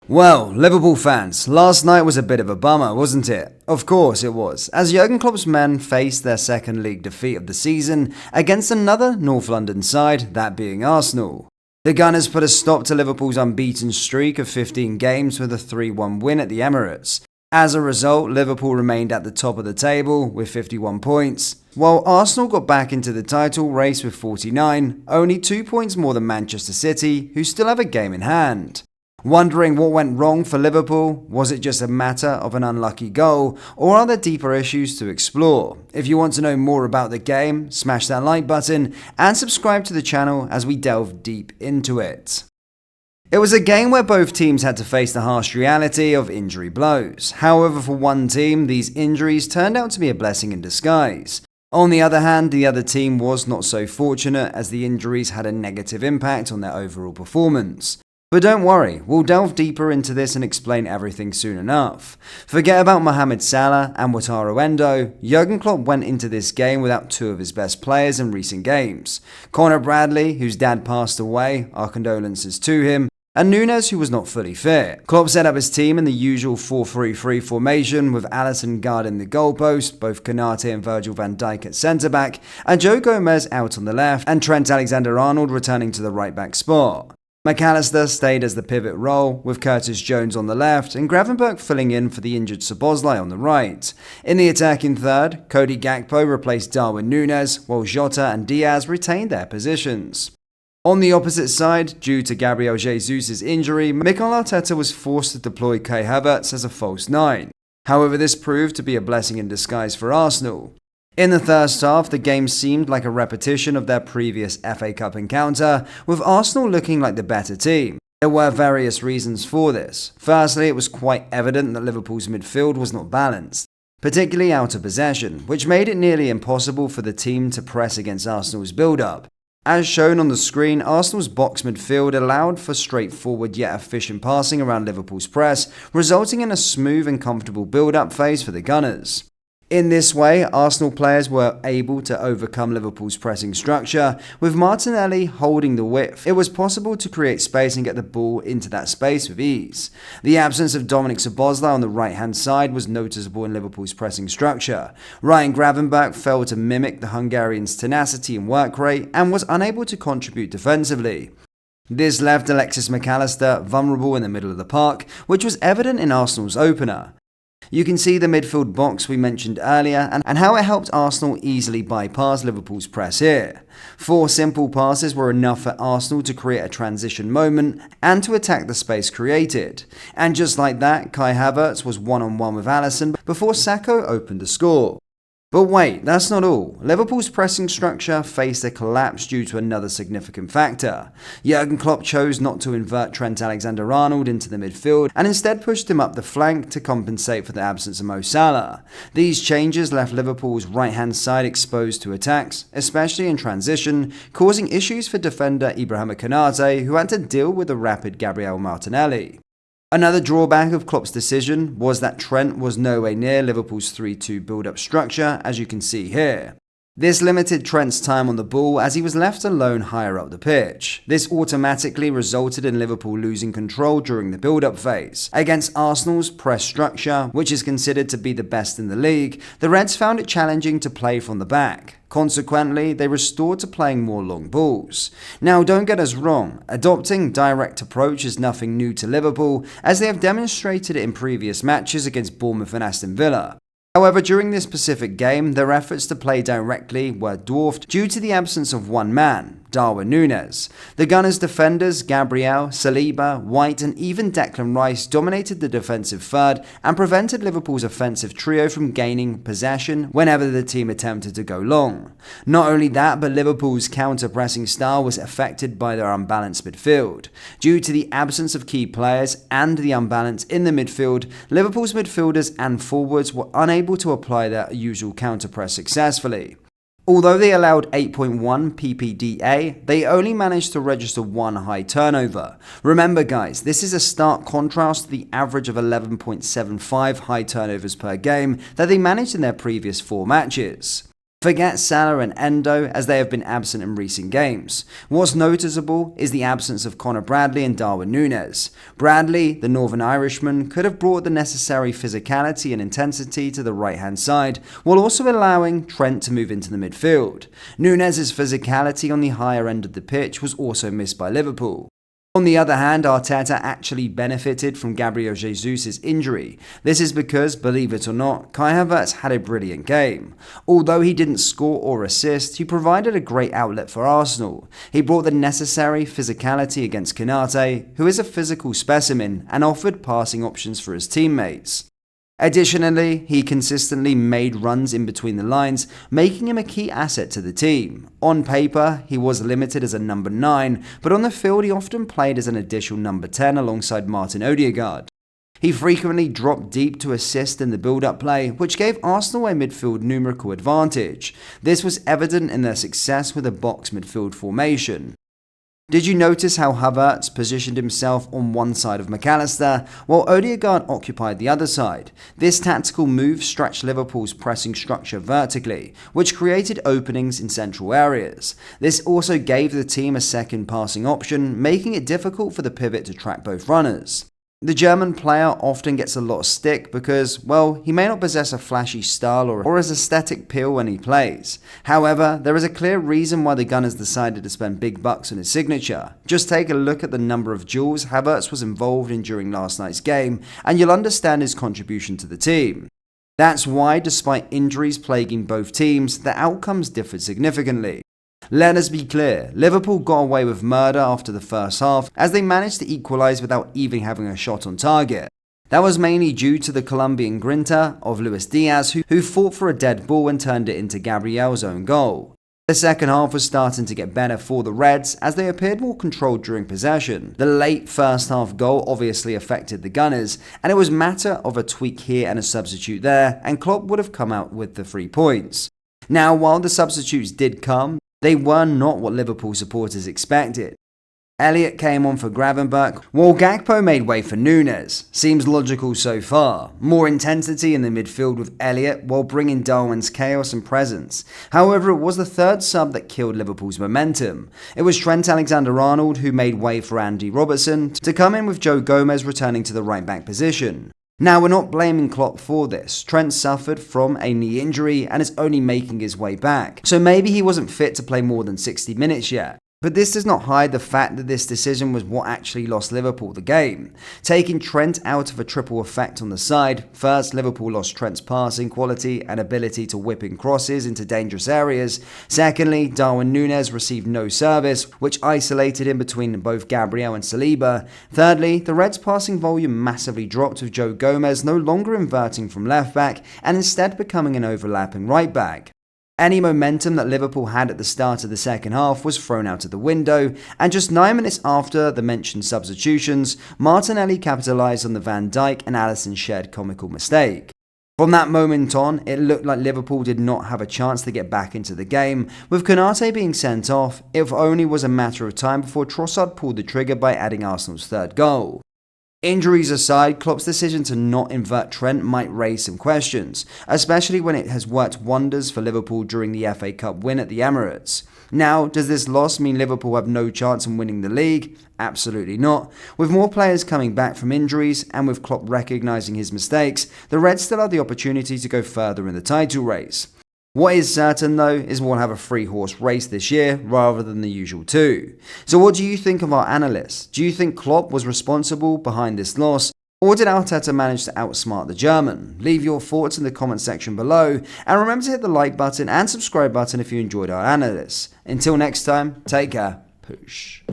Well, Liverpool fans, last night was a bit of a bummer, wasn't it? Of course it was, as Jurgen Klopp's men faced their second league defeat of the season against another North London side, that being Arsenal. The Gunners put a stop to Liverpool's unbeaten streak of 15 games with a 3-1 win at the Emirates. As a result, Liverpool remained at the top of the table with 51 points, while Arsenal got back into the title race with 49, only 2 points more than Manchester City, who still have a game in hand. Wondering what went wrong for Liverpool? Was it just a matter of an unlucky goal, or are there deeper issues to explore? If you want to know more about the game, smash that like button and subscribe to the channel as we delve deep into it. It was a game where both teams had to face the harsh reality of injury blows. However, for one team, these injuries turned out to be a blessing in disguise. On the other hand, the other team was not so fortunate as the injuries had a negative impact on their overall performance. But don't worry, we'll delve deeper into this and explain everything soon enough. Forget about Mohamed Salah and Wataru Endo. Jurgen Klopp went into this game without two of his best players in recent games. Conor Bradley, whose dad passed away, our condolences to him, and Nunes, who was not fully fit. Klopp set up his team in the usual 4-3-3 formation with Alisson guarding the goalpost, both Konate and Virgil van Dijk at centre-back, and Joe Gomez out on the left, and Trent Alexander-Arnold returning to the right-back spot. McAllister stayed as the pivot role, with Curtis Jones on the left and Gravenberch filling in for the injured Szoboszlai on the right. In the attacking third, Cody Gakpo replaced Darwin Núñez, while Jota and Diaz retained their positions. On the opposite side, due to Gabriel Jesus' injury, Mikel Arteta was forced to deploy Kai Havertz as a false nine. However, this proved to be a blessing in disguise for Arsenal. In the first half, the game seemed like a repetition of their previous FA Cup encounter, with Arsenal looking like the better team. There were various reasons for this. Firstly, it was quite evident that Liverpool's midfield was not balanced, particularly out of possession, which made it nearly impossible for the team to press against Arsenal's build-up. As shown on the screen, Arsenal's box midfield allowed for straightforward yet efficient passing around Liverpool's press, resulting in a smooth and comfortable build-up phase for the Gunners. In this way, Arsenal players were able to overcome Liverpool's pressing structure, with Martinelli holding the width. It was possible to create space and get the ball into that space with ease. The absence of Dominik Szoboszlai on the right-hand side was noticeable in Liverpool's pressing structure. Ryan Gravenberch failed to mimic the Hungarians' tenacity and work rate and was unable to contribute defensively. This left Alexis McAllister vulnerable in the middle of the park, which was evident in Arsenal's opener. You can see the midfield box we mentioned earlier and how it helped Arsenal easily bypass Liverpool's press here. 4 simple passes were enough for Arsenal to create a transition moment and to attack the space created. And just like that, Kai Havertz was one-on-one with Alisson before Sakho opened the score. But wait, that's not all. Liverpool's pressing structure faced a collapse due to another significant factor. Jurgen Klopp chose not to invert Trent Alexander-Arnold into the midfield and instead pushed him up the flank to compensate for the absence of Mo Salah. These changes left Liverpool's right-hand side exposed to attacks, especially in transition, causing issues for defender Ibrahima Konate, who had to deal with the rapid Gabriel Martinelli. Another drawback of Klopp's decision was that Trent was nowhere near Liverpool's 3-2 build-up structure, as you can see here. This limited Trent's time on the ball as he was left alone higher up the pitch. This automatically resulted in Liverpool losing control during the build-up phase. Against Arsenal's press structure, which is considered to be the best in the league, the Reds found it challenging to play from the back. Consequently, they restored to playing more long balls. Now, don't get us wrong, adopting direct approach is nothing new to Liverpool, as they have demonstrated it in previous matches against Bournemouth and Aston Villa. However, during this specific game, their efforts to play directly were dwarfed due to the absence of one man, Darwin Núñez. The Gunners' defenders, Gabriel, Saliba, White and even Declan Rice dominated the defensive third and prevented Liverpool's offensive trio from gaining possession whenever the team attempted to go long. Not only that, but Liverpool's counter-pressing style was affected by their unbalanced midfield. Due to the absence of key players and the unbalance in the midfield, Liverpool's midfielders and forwards were unable to apply their usual counter-press successfully. Although they allowed 8.1 PPDA, they only managed to register 1 high turnover. Remember guys, this is a stark contrast to the average of 11.75 high turnovers per game that they managed in their previous 4 matches. Forget Salah and Endo, as they have been absent in recent games. What's noticeable is the absence of Conor Bradley and Darwin Núñez. Bradley, the Northern Irishman, could have brought the necessary physicality and intensity to the right-hand side, while also allowing Trent to move into the midfield. Núñez's physicality on the higher end of the pitch was also missed by Liverpool. On the other hand, Arteta actually benefited from Gabriel Jesus' injury. This is because, believe it or not, Kai Havertz had a brilliant game. Although he didn't score or assist, he provided a great outlet for Arsenal. He brought the necessary physicality against Konate, who is a physical specimen, and offered passing options for his teammates. Additionally, he consistently made runs in between the lines, making him a key asset to the team. On paper, he was limited as a number 9, but on the field he often played as an additional number 10 alongside Martin Odegaard. He frequently dropped deep to assist in the build-up play, which gave Arsenal a midfield numerical advantage. This was evident in their success with a box midfield formation. Did you notice how Havertz positioned himself on one side of McAllister, while Odegaard occupied the other side? This tactical move stretched Liverpool's pressing structure vertically, which created openings in central areas. This also gave the team a second passing option, making it difficult for the pivot to track both runners. The German player often gets a lot of stick because, well, he may not possess a flashy style or his aesthetic appeal when he plays. However, there is a clear reason why the Gunners decided to spend big bucks on his signature. Just take a look at the number of duels Havertz was involved in during last night's game, and you'll understand his contribution to the team. That's why, despite injuries plaguing both teams, the outcomes differed significantly. Let us be clear, Liverpool got away with murder after the first half as they managed to equalise without even having a shot on target. That was mainly due to the Colombian grinta of Luis Diaz who fought for a dead ball and turned it into Gabriel's own goal. The second half was starting to get better for the Reds as they appeared more controlled during possession. The late first half goal obviously affected the Gunners, and it was a matter of a tweak here and a substitute there, and Klopp would have come out with the 3 points. Now, while the substitutes did come, they were not what Liverpool supporters expected. Elliott came on for Gravenberch, while Gakpo made way for Núñez. Seems logical so far. More intensity in the midfield with Elliott while bringing Darwin's chaos and presence. However, it was the third sub that killed Liverpool's momentum. It was Trent Alexander-Arnold who made way for Andy Robertson to come in with Joe Gomez returning to the right-back position. Now, we're not blaming Klopp for this. Trent suffered from a knee injury and is only making his way back, so maybe he wasn't fit to play more than 60 minutes yet. But this does not hide the fact that this decision was what actually lost Liverpool the game. Taking Trent out of a triple effect on the side, first Liverpool lost Trent's passing quality and ability to whip in crosses into dangerous areas. Secondly, Darwin Núñez received no service, which isolated him between both Gabriel and Saliba. Thirdly, the Reds' passing volume massively dropped with Joe Gomez no longer inverting from left back and instead becoming an overlapping right back. Any momentum that Liverpool had at the start of the second half was thrown out of the window, and just 9 minutes after the mentioned substitutions, Martinelli capitalised on the Van Dijk and Alisson shared comical mistake. From that moment on, it looked like Liverpool did not have a chance to get back into the game, with Konate being sent off. It only was a matter of time before Trossard pulled the trigger by adding Arsenal's third goal. Injuries aside, Klopp's decision to not invert Trent might raise some questions, especially when it has worked wonders for Liverpool during the FA Cup win at the Emirates. Now, does this loss mean Liverpool have no chance in winning the league? Absolutely not. With more players coming back from injuries and with Klopp recognising his mistakes, the Reds still have the opportunity to go further in the title race. What is certain though is we'll have a 3-horse race this year rather than the usual 2. So what do you think of our analysts? Do you think Klopp was responsible behind this loss, or did Arteta manage to outsmart the German? Leave your thoughts in the comment section below, and remember to hit the like button and subscribe button if you enjoyed our analysis. Until next time, take care. Poosh.